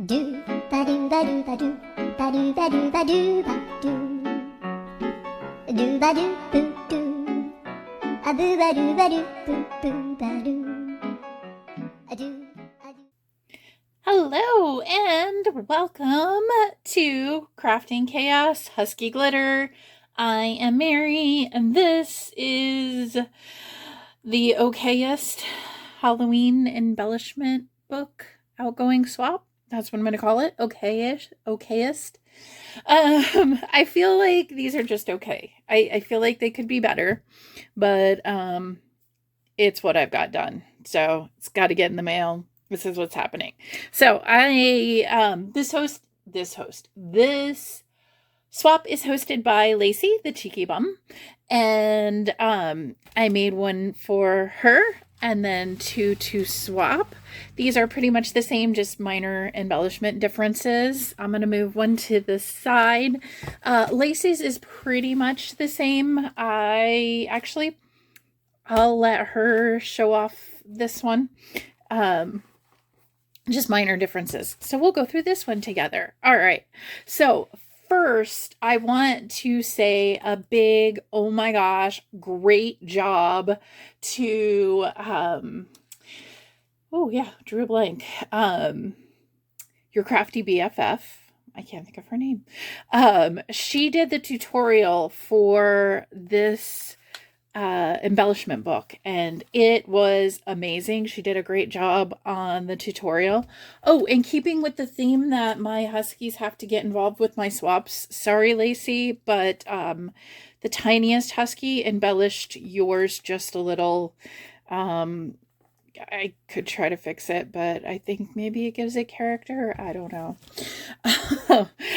Do ba do ba do ba do ba do ba do ba do ba do ba do boo do a boo ba do boo boo ba do a do. Hello and welcome to Crafting Chaos Husky Glitter. I am Mary and this is the okayest Halloween embellishment book outgoing swap. That's what I'm going to call it. Okayest. I feel like these are just okay. I feel like they could be better, but it's what I've got done. So it's got to get in the mail. This is what's happening. So this swap is hosted by Lacey, the cheeky bum. And I made one for her and then two to swap. These are pretty much the same, just minor embellishment differences. I'm going to move one to the side. Lacey's is pretty much the same. I'll let her show off this one. Just minor differences. So we'll go through this one together. All right. So first, I want to say a big, oh my gosh, great job to, drew a blank. Your crafty BFF. I can't think of her name. She did the tutorial for this embellishment book and it was amazing. She did a great job on the tutorial. Oh, and keeping with the theme that my huskies have to get involved with my swaps. Sorry, Lacey, but the tiniest husky embellished yours just a little. I could try to fix it, but I think maybe it gives it character. I don't know.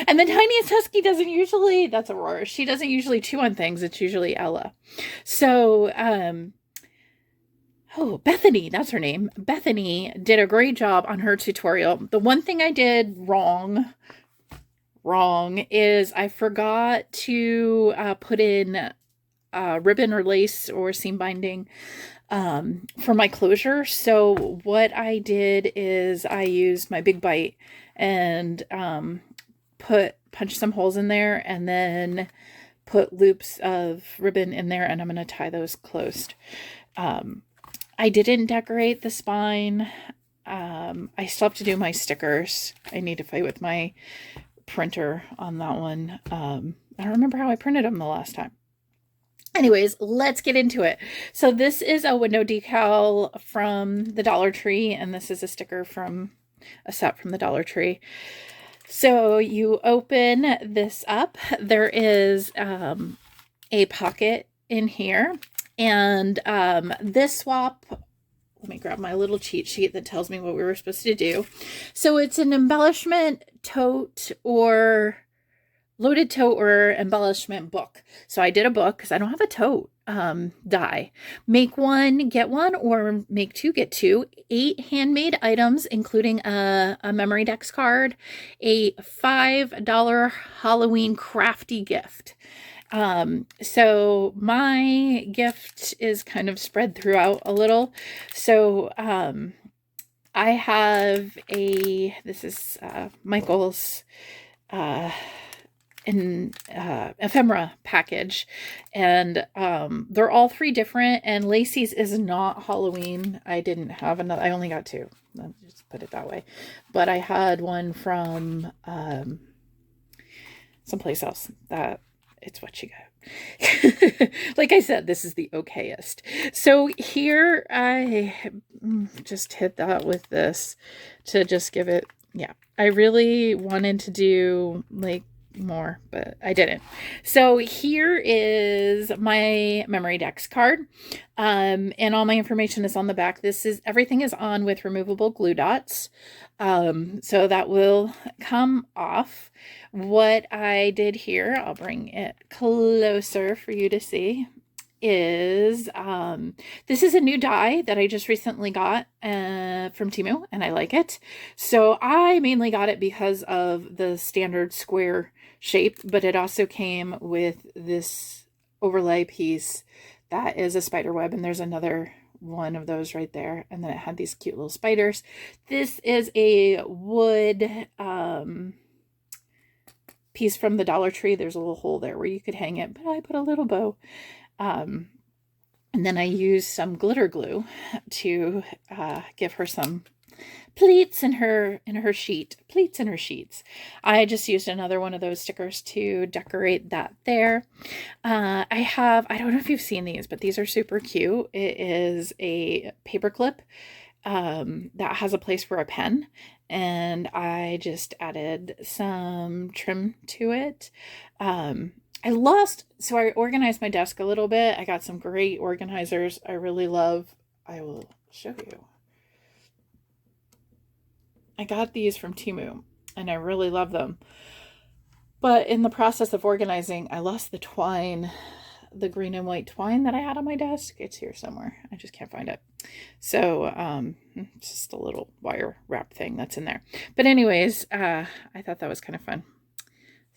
And the tiniest husky that's Aurora. She doesn't usually chew on things. It's usually Ella. So, Bethany, that's her name. Bethany did a great job on her tutorial. The one thing I did wrong is I forgot to put in ribbon or lace or seam binding for my closure. So what I did is I used my big bite and punch some holes in there and then put loops of ribbon in there, and I'm going to tie those closed. I didn't decorate the spine. I still have to do my stickers. I need to fight with my printer on that one. I don't remember how I printed them the last time. Anyways, let's get into it. So this is a window decal from the Dollar Tree, and this is a sticker from a set from the Dollar Tree. So you open this up. There is a pocket in here, and this swap, let me grab my little cheat sheet that tells me what we were supposed to do. So it's an embellishment tote or loaded tote or embellishment book. So I did a book because I don't have a tote die. Make one, get one, or make two, get two. 8 handmade items, including a memory dex card, a $5 Halloween crafty gift. So my gift is kind of spread throughout a little. So I have this is Michael's ephemera package, and they're all 3 different, and Lacey's is not Halloween. I didn't have another. I only got 2. Let's just put it that way. But I had one from someplace else that it's what you got. Like I said, this is the okayest. So here I just hit that with this to just give it, yeah. I really wanted to do like more, but I didn't. So here is my memory dex card, and all my information is on the back. Everything is on with removable glue dots, so that will come off. What I did here, I'll bring it closer for you to see, is this is a new die that I just recently got from Temu, and I like it. So I mainly got it because of the standard square shape, but it also came with this overlay piece that is a spider web, and there's another one of those right there. And then it had these cute little spiders. This is a wood piece from the Dollar Tree. There's a little hole there where you could hang it, but I put a little bow. And then I used some glitter glue to give her some pleats in her sheet. Pleats in her sheets. I just used another one of those stickers to decorate that there. I don't know if you've seen these, but these are super cute. It is a paper clip that has a place for a pen, and I just added some trim to it. So I organized my desk a little bit. I got some great organizers I really love. I will show you. I got these from Temu and I really love them. But in the process of organizing, I lost the twine, the green and white twine that I had on my desk. It's here somewhere. I just can't find it. So it's just a little wire wrap thing that's in there. But anyways, I thought that was kind of fun.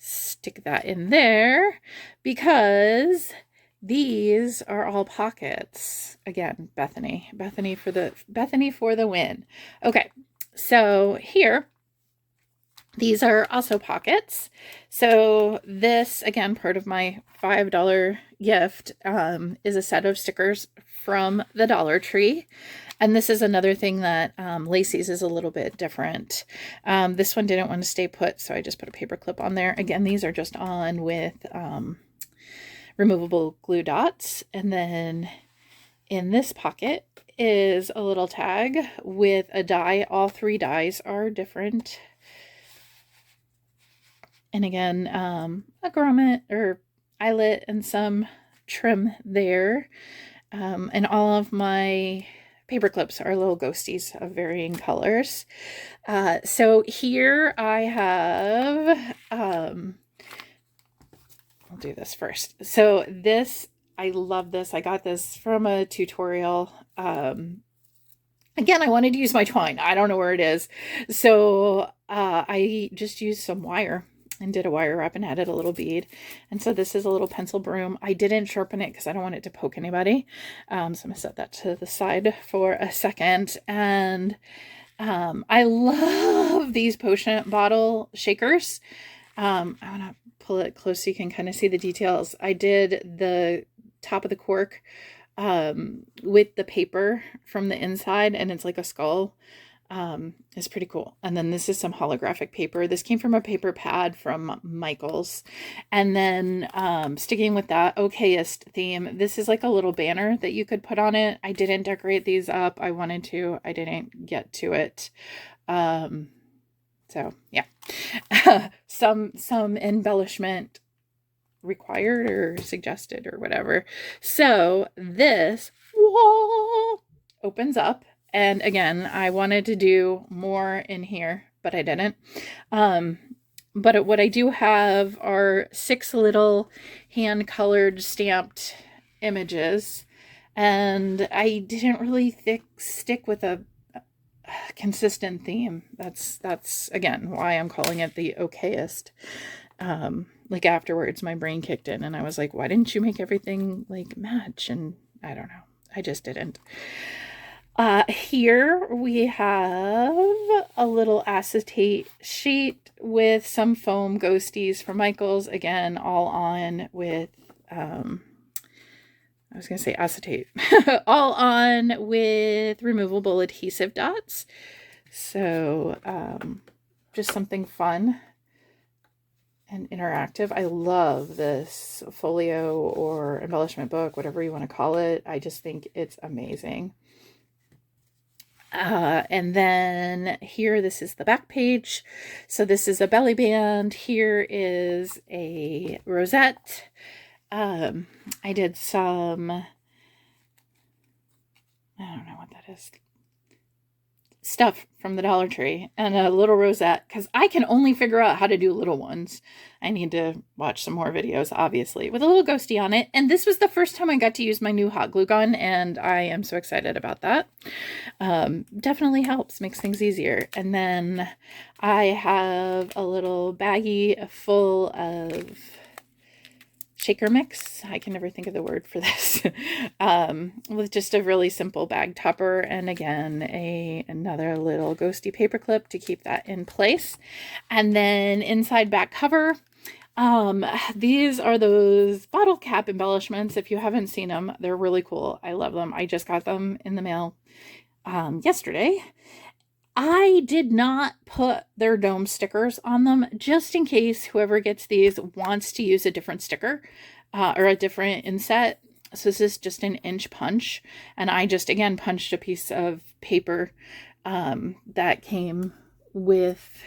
Stick that in there because these are all pockets. Again, Bethany for the win. Okay, so here, these are also pockets. So this, again, part of my $5 gift is a set of stickers from the Dollar Tree. And this is another thing that Lacey's is a little bit different. This one didn't want to stay put, so I just put a paper clip on there. Again, these are just on with removable glue dots. And then in this pocket is a little tag with a die. All 3 dies are different. And again, a grommet or eyelet and some trim there. And all of my paper clips are little ghosties of varying colors. So here I have, I'll do this first. So this, I love this. I got this from a tutorial. Again, I wanted to use my twine. I don't know where it is. So I just used some wire and did a wire wrap and added a little bead. And so this is a little pencil broom. I didn't sharpen it because I don't want it to poke anybody. So I'm going to set that to the side for a second. And I love these potion bottle shakers. I want to pull it close so you can kind of see the details. I did the top of the cork with the paper from the inside, and it's like a skull. It's pretty cool. And then this is some holographic paper. This came from a paper pad from Michael's. And then sticking with that okayest theme, this is like a little banner that you could put on it. I didn't decorate these up. I wanted to. I didn't get to it. So yeah, some embellishment required or suggested or whatever. So this opens up. And again, I wanted to do more in here, but I didn't. But what I do have are 6 little hand-colored stamped images. And I didn't really stick with a consistent theme. That's again why I'm calling it the okayest. Like afterwards, my brain kicked in and I was like, why didn't you make everything like match? And I don't know. I just didn't. Here we have a little acetate sheet with some foam ghosties from Michael's. Again, all on with, I was going to say acetate, all on with removable adhesive dots. So, just something fun and interactive. I love this folio or embellishment book, whatever you want to call it. I just think it's amazing. And then here, this is the back page. So this is a belly band. Here is a rosette. I did some, I don't know what that is, stuff from the Dollar Tree and a little rosette because I can only figure out how to do little ones. I need to watch some more videos, obviously, with a little ghosty on it. And this was the first time I got to use my new hot glue gun, and I am so excited about that. Definitely helps, makes things easier. And then I have a little baggie full of shaker mix. I can never think of the word for this. With just a really simple bag topper, and again another little ghosty paper clip to keep that in place. And then inside back cover, these are those bottle cap embellishments. If you haven't seen them, they're really cool. I love them. I just got them in the mail yesterday. I did not put their dome stickers on them, just in case whoever gets these wants to use a different sticker or a different inset. So this is just an inch punch, and I just again punched a piece of paper that came with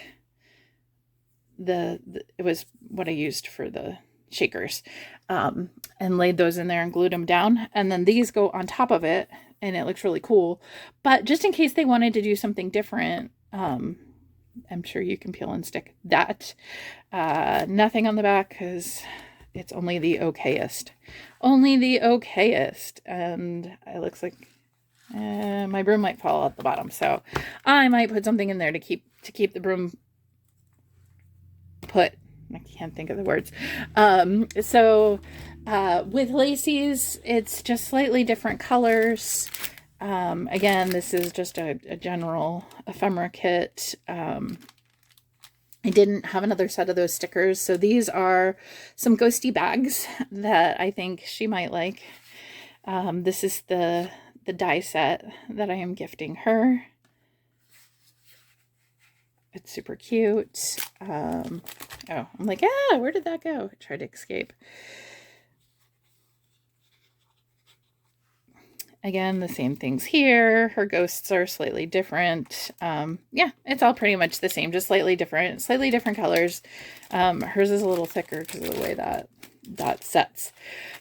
it was what I used for the shakers, and laid those in there and glued them down, and then these go on top of it, and it looks really cool. But just in case they wanted to do something different, I'm sure you can peel and stick that. Nothing on the back because it's only the okayest. Only the okayest. And it looks like my broom might fall out the bottom, so I might put something in there to keep the broom put. I can't think of the words. With Lacey's, it's just slightly different colors. Again, this is just a general ephemera kit. I didn't have another set of those stickers, so these are some ghosty bags that I think she might like. This is the die set that I am gifting her. It's super cute. Oh, I'm like, where did that go? I tried to escape. Again, the same things here. Her ghosts are slightly different. Yeah, it's all pretty much the same, just slightly different colors. Hers is a little thicker because of the way that sets.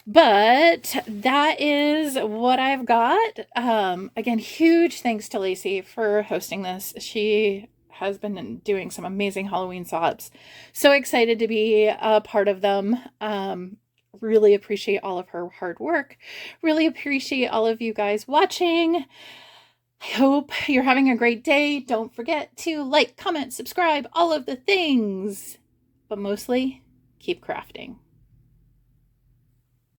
But that is what I've got. Again, huge thanks to Lacey for hosting this. She has been doing some amazing Halloween swaps. So excited to be a part of them. Really appreciate all of her hard work. Really appreciate all of you guys watching. I hope you're having a great day. Don't forget to like, comment, subscribe, all of the things. But mostly, keep crafting.